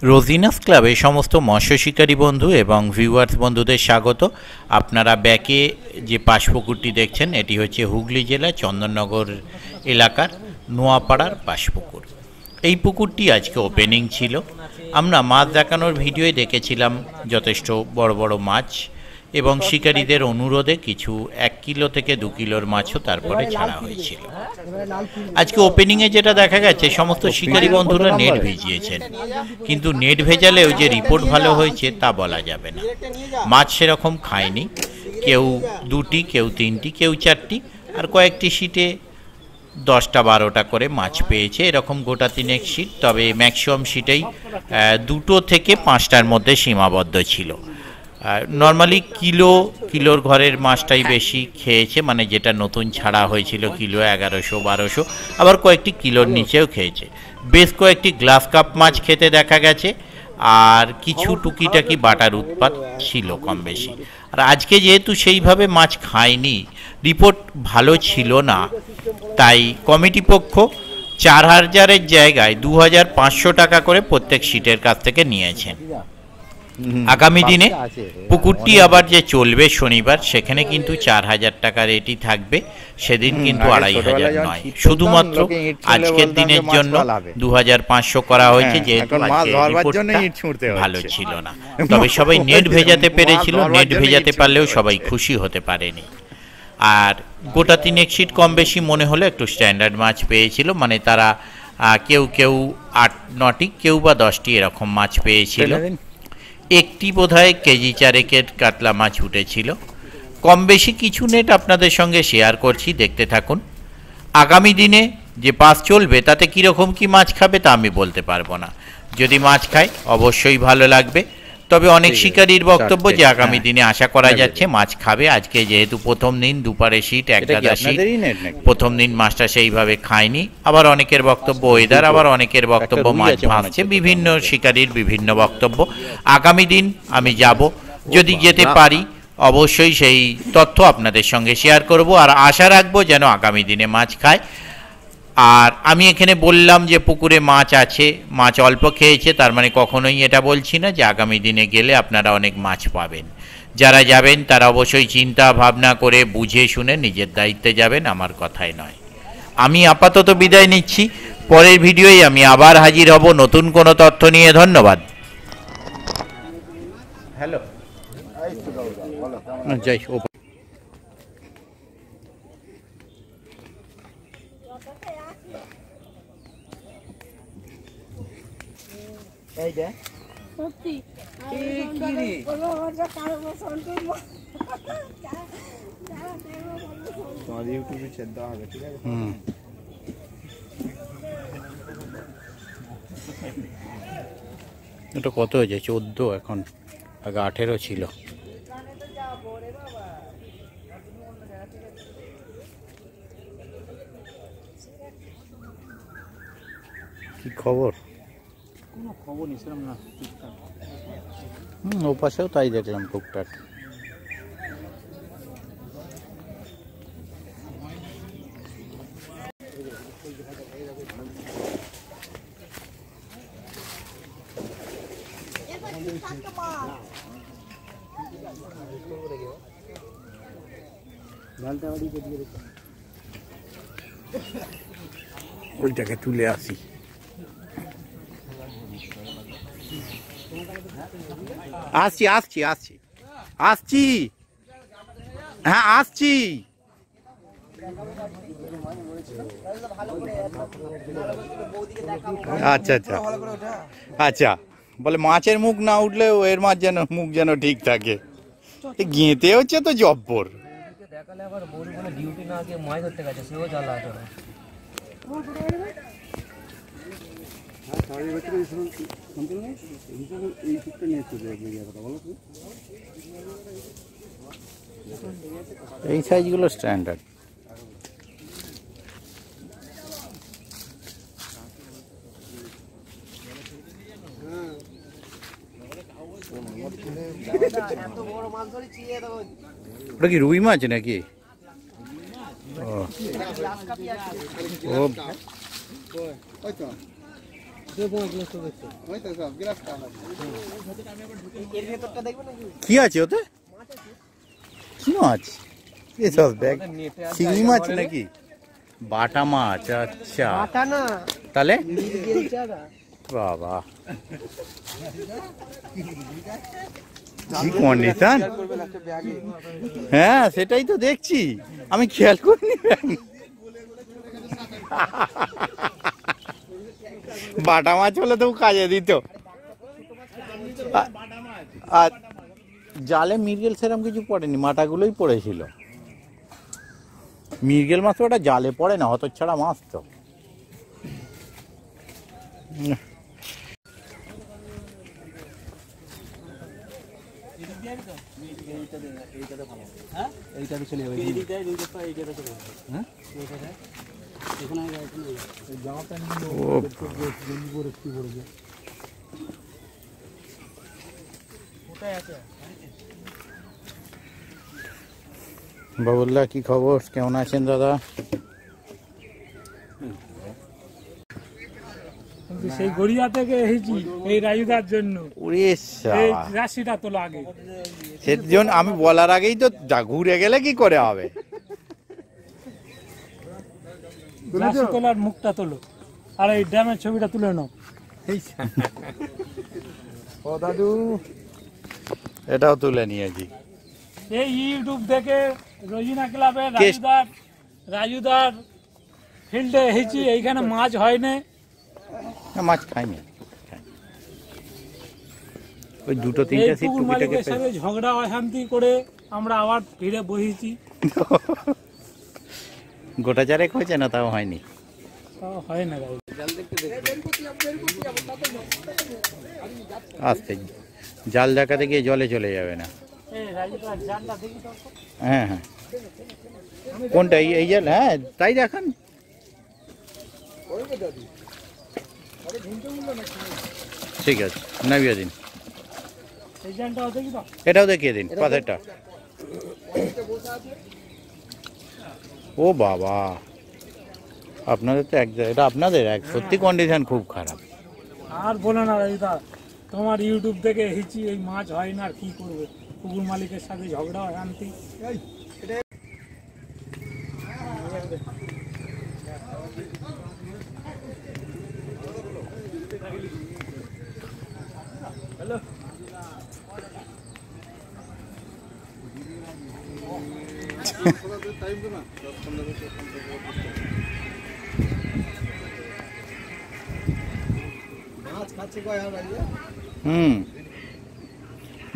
রোজিনাস ক্লাবে সমস্ত মৎস্য শিকারী বন্ধু এবং ভিউয়ার্স বন্ধুদের স্বাগত। আপনারা ব্যাকে যে পাশপুকুরটি দেখছেন এটি হচ্ছে হুগলি জেলা চন্দননগর এলাকার নোয়াপাড়ার পাশপুকুর। এই পুকুরটি আজকে ওপেনিং ছিল। আমরা মাছ দেখানোর ভিডিওয় দেখেছিলাম যথেষ্ট বড় বড় মাছ এবং শিকারীদের অনুরোধে কিছু 1 কিলো থেকে 2 কিলোর মাছও তারপরে ছাড়া হয়েছিল। আজকে ওপেনিংয়ে যেটা দেখা গেছে সমস্ত শিকারী বন্ধুরা নেট ভিজিয়েছেন, কিন্তু নেট ভেজালেও যে রিপোর্ট ভালো হয়েছে তা বলা যাবে না। মাছ সেরকম খায়নি, কেউ 2টি, কেউ 3টি, কেউ 4টি, আর কয়েকটি শিটে 10টা 12টা করে মাছ পেয়েছে, এরকম গোটা 3 শিট। তবে ম্যাক্সিমাম শিটেই 2টো থেকে 5টার মধ্যে সীমাবদ্ধ ছিল। নর্মালি কিলোর ঘরের মাছটাই বেশি খেয়েছে, মানে যেটা নতুন ছাড়া হয়েছিল কিলো 1100-1200, আবার কয়েকটি কিলোর নিচেও খেয়েছে। বেশ কয়েকটি গ্লাস কাপ মাছ খেতে দেখা গেছে, আর কিছু টুকিটাকি বাটার উৎপাত ছিল কম বেশি। আর আজকে যেহেতু সেইভাবে মাছ খায়নি, রিপোর্ট ভালো ছিল না, তাই কমিটি পক্ষ 4000-এর জায়গায় 2500 টাকা করে প্রত্যেক শিটের কাছ থেকে নিয়েছেন। আগামী দিনে পুকুরটি আবার যে চলবে শনিবার, সেখানে কিন্তু 4000 টাকা রেটই থাকবে, সেদিন কিন্তু 2500 নয়। শুধুমাত্র আজকের দিনের জন্য 2500 করা হয়েছে, যেহেতু ভালো ছিল না। তবে সবাই নেট ভেজাতে পেরেছিল, নেট ভেজাতে পারলেও সবাই খুশি হতে পারেনি। আর গোটা 3 শিট কম বেশি মনে হলো একটু স্ট্যান্ডার্ড মাছ পেয়েছিল, মানে তারা কেউ 8-9টি, কেউ বা 10টি এরকম মাছ পেয়েছিল। একটি বোধহয় কেজি 4-এর কাতলা মাছ উঠেছিল। কম বেশি কিছু নেট আপনাদের সঙ্গে শেয়ার করছি, দেখতে থাকুন। আগামী দিনে যে পাস চলবে তাতে কীরকম কি মাছ খাবে তা আমি বলতে পারবো না। যদি মাছ খায় অবশ্যই ভালো লাগবে। তবে অনেক শিকারীর বক্তব্য যে আগামী দিনে আশা করা যাচ্ছে মাছ খাবে। আজকে যেহেতু প্রথম দিন, দুপারে শীত, এক গাদা শীত, প্রথম দিন মাছটা সেইভাবে খায়নি। আবার অনেকের বক্তব্য ওয়েদার, আবার অনেকের বক্তব্য মাছ ভাসছে, বিভিন্ন শিকারীর বিভিন্ন বক্তব্য। আগামী দিন আমি যাব, যদি যেতে পারি অবশ্যই সেই তথ্য আপনাদের সঙ্গে শেয়ার করব, আর আশা রাখবো যেন আগামী দিনে মাছ খায়। আর আমি এখানে বললাম যে পুকুরে মাছ আছে, মাছ অল্প খেয়েছে, তার মানে কখনোই এটা বলছি না যে আগামী দিনে গেলে আপনারা অনেক মাছ পাবেন। যারা যাবেন তারা অবশ্যই চিন্তা ভাবনা করে বুঝে শুনে নিজের দায়িত্বে যাবেন, আমার কথাই নয়। আমি আপাতত বিদায় নিচ্ছি, পরের ভিডিওয় আমি আবার হাজির হব নতুন কোনো তথ্য নিয়ে। ধন্যবাদ। হ্যালো, যাই এই দে সত্যি কি রে বলো ওটা কারো বসন্ত তোমার ইউটিউবে ছেড়ে দেওয়া হবে, ঠিক আছে? এটা কত হয়েছে? 14 এখন, আগে 18 ছিল। কি খবর? কোনো খবর নিছিলাম না, ও পাশেও তাই দেখলাম টুকটাক। ওইটাকে তুলে আসি। আসছি আসছি আসছি আসছি, হ্যাঁ আসছি। আচ্ছা আচ্ছা আচ্ছা, বলে মাছের মুখ না উঠলেও এর মাছ যেন মুখ যেন ঠিক থাকে। গেঁতে হচ্ছে তো জব্বর। দেখালে আবার ডিউটি না গিয়ে মাছ ধরতে গেছে, সেও জ্বালা আছে। এই সাইজগুলো স্ট্যান্ডার্ড। ওটা কি রুই মাছ নাকি? ও কি আছে ওতে? কি মাছ এসব? দেখ চিংড়ি মাছ নাকি? বাটা মাছ। আচ্ছা তাহলে বাবা কি কন্ডিশন। হ্যাঁ সেটাই তো দেখছি, আমি খেয়াল করিনি। বাটা মাছ হলে তো কাজে দিত। আর জালে মৃগেল সেরকম কিছু পড়েনি, মাটাগুলোই পড়েছিল। মৃগেল মাছ ওটা জালে পড়ে না, হতচ্ছাড়া মাছ তো। বাবুল্লাহ কি খবর, কেমন আছেন দাদা? সেই গড়িয়া থেকে এসেছি এই রাজুদার জন্য। রাশিটা তোলো আগে, সেজন্য আমি বলার আগেই তো ঘুরে গেলে কি করে হবে। রাশি তোলার মুখটা তোলো, আর এই ড্যামের ছবিটা তুলে নাও। ও দাদু এটাও তুলে নিয়েছি। এই ইউটিউব দেখে রোজিনা ক্লাবে রাজুদার ফিল্ডে এসেছি। এইখানে মাছ হয় না, মাছ খাইনি। ওই দুটো তিনটা সিট মালিকের সাথে ঝগড়া অশান্তি করে আমরা আবার ফিরে বসেছি। গোটা চারেক হয়েছে না, তাও হয়নি। হয় না আস্তে, জাল দেখাতে গিয়ে জলে চলে যাবে না। হ্যাঁ হ্যাঁ কোনটা? এই জাল? হ্যাঁ তাই দেখান। ঠিক আছে নামিয়ে দিন, এটাও দেখিয়ে দিন পাশেরটা। ও বাবা, আপনাদের তো এটা আপনাদের সত্যি কন্ডিশন খুব খারাপ। আর বলো না রাজুদা, তোমার ইউটিউব থেকে এসেছি, এই মাছ হয় না, আর কি করবে? পুকুর মালিকের সাথে ঝগড়া অশান্তি। হ্যালো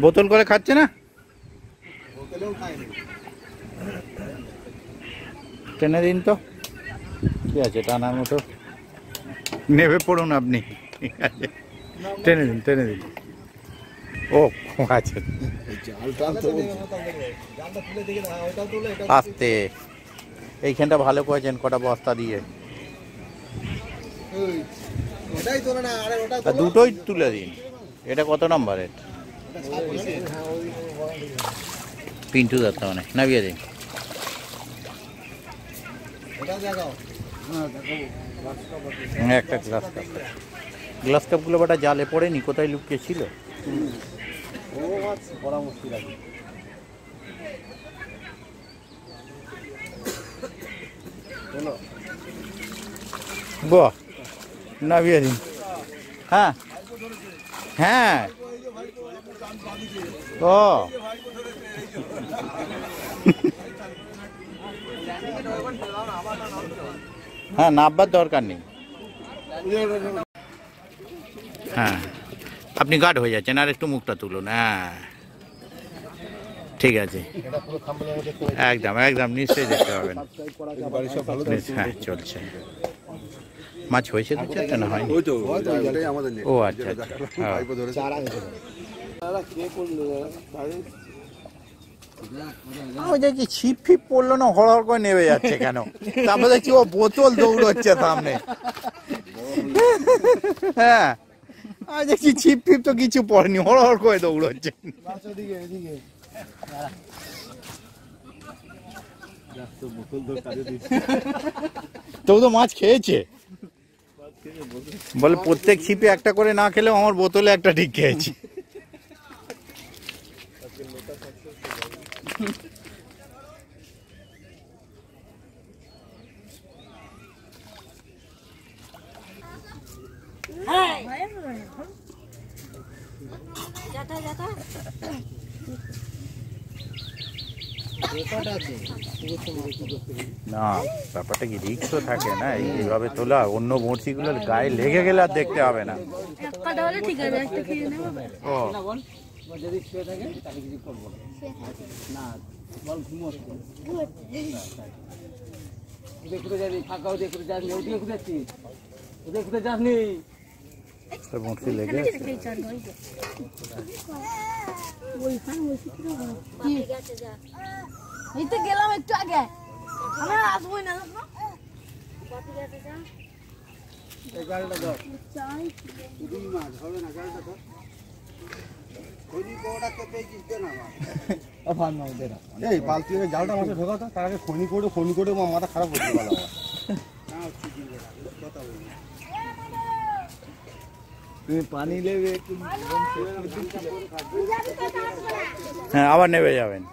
বোতল করে খাচ্ছে না, টেনে দিন তো। কি আছে টানার মতো? নেবে পড়ুন আপনি, ঠিক আছে টেনে দিন টেনে দিন। ও আচ্ছা আস্তে, এইখানটা ভালো করেছেন কটা বস্তা দিয়ে। দুটোই তুলে দিন। এটা কত নম্বরের? পিন্টু দত্ত মানে, নামিয়ে দিন। একটা গ্লাস কাপ, গ্লাস কাপগুলো বাটা জালে পড়েনি, কোথায় লুকিয়ে ছিল? বাহ, নামিয়ে দিন। হ্যাঁ হ্যাঁ ও হ্যাঁ, নাববার দরকার নেই। হ্যাঁ আপনি গার্ড হয়ে যাচ্ছেন, আর একটু মুখটা তুলুন। হ্যাঁ ঠিক আছে, একদম একদম নিশ্চয়ই দেখতে পাবেন। হ্যাঁ চলছে। মাছ হয়েছে দু চারটে না হয়নি? ও আচ্ছা আচ্ছা, আমি দেখছি ছিপ ফিপ পড়লো না, হড়হড় করে নেমে যাচ্ছে কেন? তারপরে দেখছি ও বোতল দৌড়চ্ছে সামনে। হ্যাঁ আমি দেখছি ছিপ ফিপ তো কিছু পড়েনি, হড়হড় করে দৌড়চ্ছে। তবু তো মাছ খেয়েছে। বলে প্রত্যেক ছিপে একটা করে না খেলেও আমার বোতলে একটা ঠিক খেয়েছি। না ব্যাপারটা কি রিক্সও থাকে না, এইভাবে তোলা অন্য বড়শিগুলোর গায়ে লেগে গেলে আর দেখতে হবে না। ও বড়শি লেগে গেলাম একটু আগে, আমরা আসবোই না। এই বালতি জালটা মাঠে ঢোকাতো, তার আগে খনি করে মাথা খারাপ করতে ভালো। তুমি পানি নেবে, হ্যাঁ আবার নেমে যাবেন।